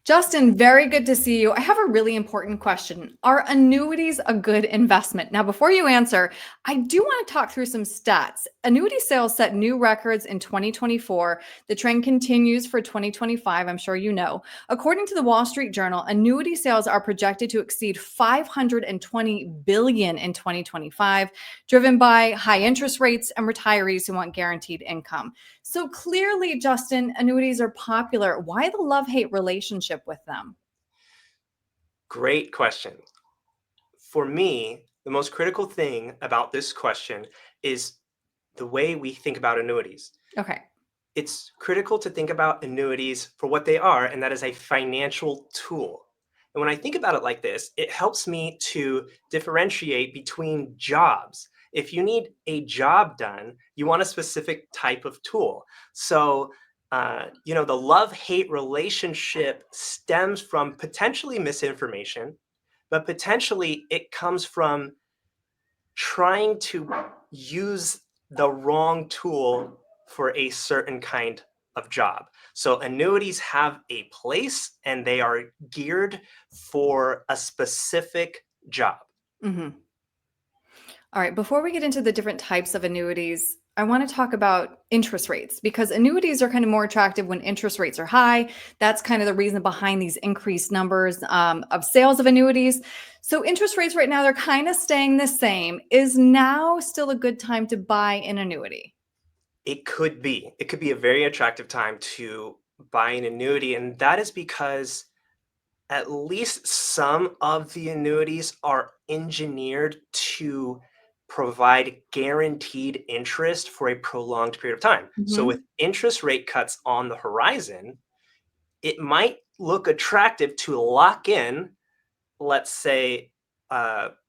Justin, very good to see you. I have a really important question. Are annuities a good investment? Now, before you answer, I do want to talk through some stats. Annuity sales set new records in 2024. The trend continues for 2025, I'm sure you know. According to the Wall Street Journal, annuity sales are projected to exceed 520 billion in 2025, driven by high interest rates and retirees who want guaranteed income. So clearly, Justin, annuities are popular. Why the love-hate relationship with them? Great question. For me, the most critical thing about this question is the way we think about annuities. Okay. It's critical to think about annuities for what they are, and that is a financial tool. And when I think about it like this, it helps me to differentiate between jobs. If you need a job done, you want a specific type of tool. So, the love hate relationship stems from potentially misinformation, but potentially it comes from trying to use the wrong tool for a certain kind of job. So annuities have a place and they are geared for a specific job. hmm All right. Before we get into the different types of annuities, I want to talk about interest rates because annuities are kind of more attractive when interest rates are high. That's kind of the reason behind these increased numbers of sales of annuities. So interest rates right now, they're kind of staying the same. Is now still a good time to buy an annuity? It could be. It could be a very attractive time to buy an annuity. And that is because at least some of the annuities are engineered to provide guaranteed interest for a prolonged period of time. So, with hmm interest rate cuts on the horizon, it might look attractive to lock in, let's say,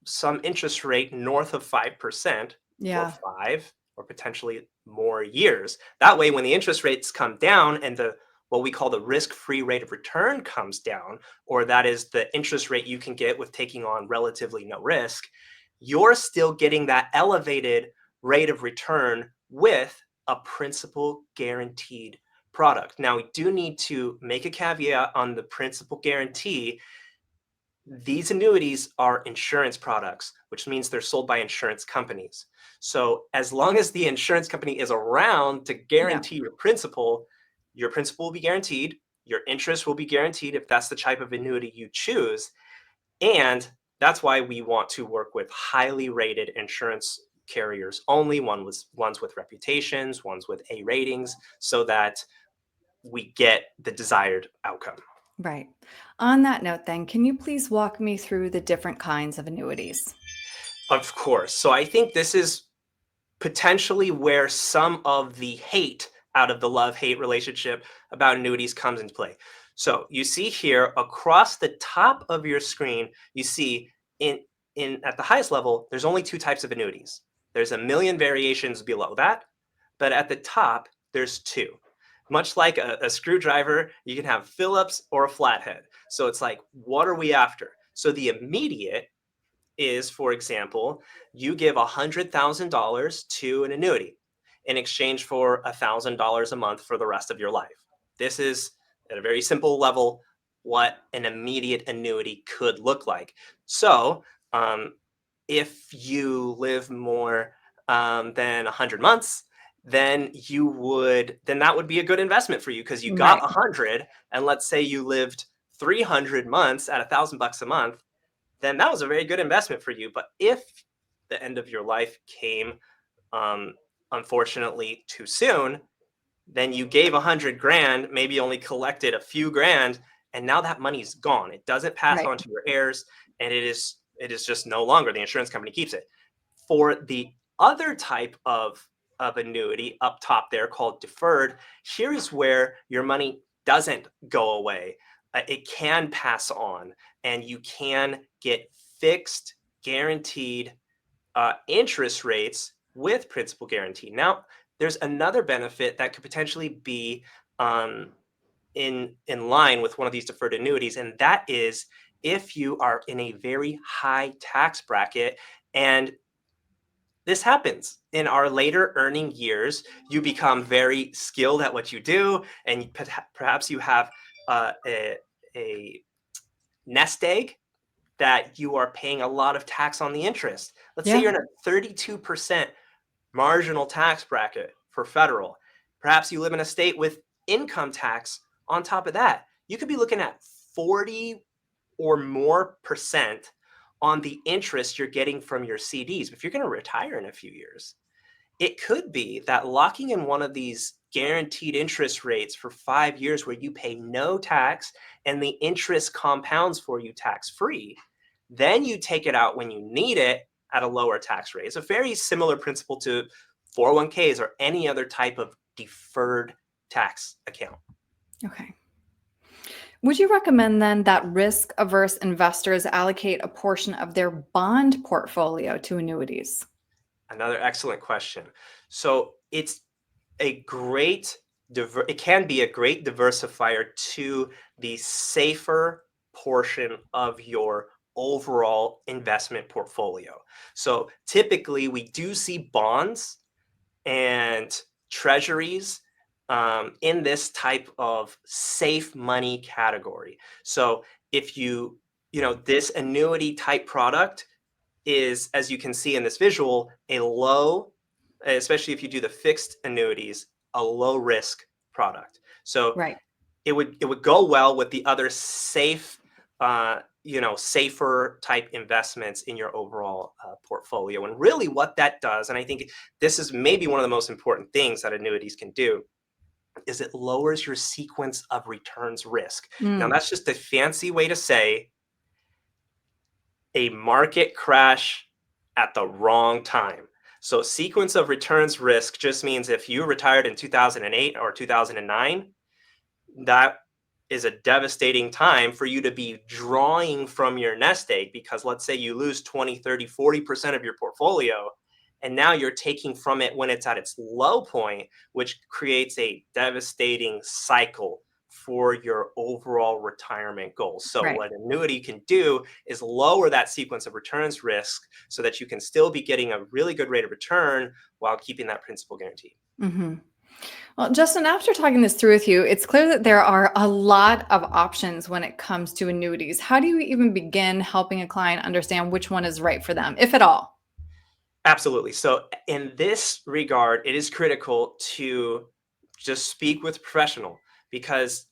some interest rate north of 5% for Yeah. 5 or potentially more years. That way, when the interest rates come down and the what we call the risk-free rate of return comes down, or that is the interest rate you can get with taking on relatively no risk, you're still getting that elevated rate of return with a principal guaranteed product. Now, we do need to make a caveat on the principal guarantee. These annuities are insurance products, which means they're sold by insurance companies. So, as long as the insurance company is around to Yeah. guarantee your principal will be guaranteed, your interest will be guaranteed if that's the type of annuity you choose. And that's why we want to work with highly rated insurance carriers only, ones with reputations, ones with A ratings, so that we get the desired outcome. Right. On that note, then, can you please walk me through the different kinds of annuities? Of course. So I think this is potentially where some of the hate out of the love hate relationship about annuities comes into play. So you see here across the top of your screen, you see in at the highest level, there's only two types of annuities. There's a million variations below that, but at the top, there's two. Much like a screwdriver, you can have Phillips or a flathead. So it's like, what are we after? So the immediate is, for example, you give $100,000 to an annuity in exchange for $1,000 a month for the rest of your life. This is, at a very simple level, what an immediate annuity could look like. So, if you live more than 100 months, then that would be a good investment for you because you got Right. 100, and let's say you lived 300 months at $1,000 a month, then that was a very good investment for you. But if the end of your life came, um, unfortunately, too soon, then you gave 100 grand, maybe only collected a few grand, and now that money's gone. It doesn't pass Right. on to your heirs, and it is just no longer. The insurance company keeps it. For the other type of annuity up top there called deferred, here is where your money doesn't go away. It can pass on, and you can get fixed, guaranteed interest rates with principal guarantee. Now, there's another benefit that could potentially be um, in line with one of these deferred annuities, and that is if you are in a very high tax bracket. And this happens in our later earning years. You become very skilled at what you do, and perhaps you have uh, a, a nest egg, that you are paying a lot of tax on the interest. Let's say Yeah. you're in a 32% marginal tax bracket for federal. Perhaps you live in a state with income tax on top of that. You could be looking at 40 or more percent on the interest you're getting from your CDs. If you're going to retire in a few years, it could be that locking in one of these guaranteed interest rates for 5 years where you pay no tax and the interest compounds for you tax free, then you take it out when you need it at a lower tax rate. It's a very similar principle to 401ks or any other type of deferred tax account. Okay. Would you recommend then that risk averse investors allocate a portion of their bond portfolio to annuities? Another excellent question. So it's a great it can be a great diversifier to the safer portion of your overall investment portfolio. So typically we do see bonds and treasuries in this type of safe money category. So if this annuity type product is, as you can see in this visual, a low, especially if you do the fixed annuities, a low risk product. So Right. it would go well with the other safe, safer type investments in your overall portfolio. And really, what that does, and I think this is maybe one of the most important things that annuities can do, is it lowers your sequence of returns risk. Now, Mm. that's just a fancy way to say a market crash at the wrong time. So sequence of returns risk just means if you retired in 2008 or 2009, that is a devastating time for you to be drawing from your nest egg, because let's say you lose 20, 30, 40% of your portfolio, and now you're taking from it when it's at its low point, which creates a devastating cycle for your overall retirement goals. So Right. what annuity can do is lower that sequence of returns risk so that you can still be getting a really good rate of return while keeping that principal guarantee. Hmm. Well, Justin, after talking this through with you, it's clear that there are a lot of options when it comes to annuities. How do you even begin helping a client understand which one is right for them, if at all? Absolutely. So, in this regard, it is critical to just speak with a professional, because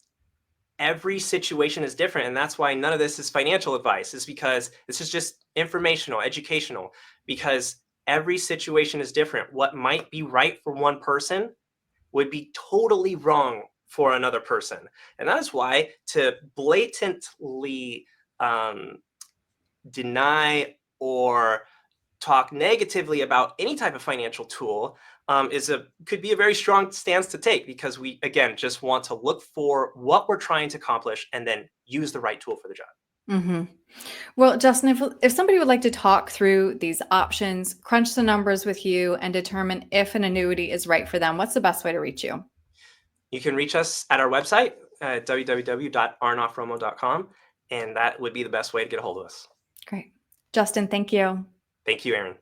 every situation is different. And that's why none of this is financial advice, is because this is just informational, educational, because every situation is different. What might be right for one person would be totally wrong for another person. And that is why to blatantly um, deny or talk negatively about any type of financial tool could be a very strong stance to take, because we again just want to look for what we're trying to accomplish and then use the right tool for the job. Hmm. Well, Justin, if somebody would like to talk through these options, crunch the numbers with you, and determine if an annuity is right for them, what's the best way to reach you? You can reach us at our website at www.arnoffromo.com, and that would be the best way to get a hold of us. Great. Justin, thank you. Thank you, Aaron.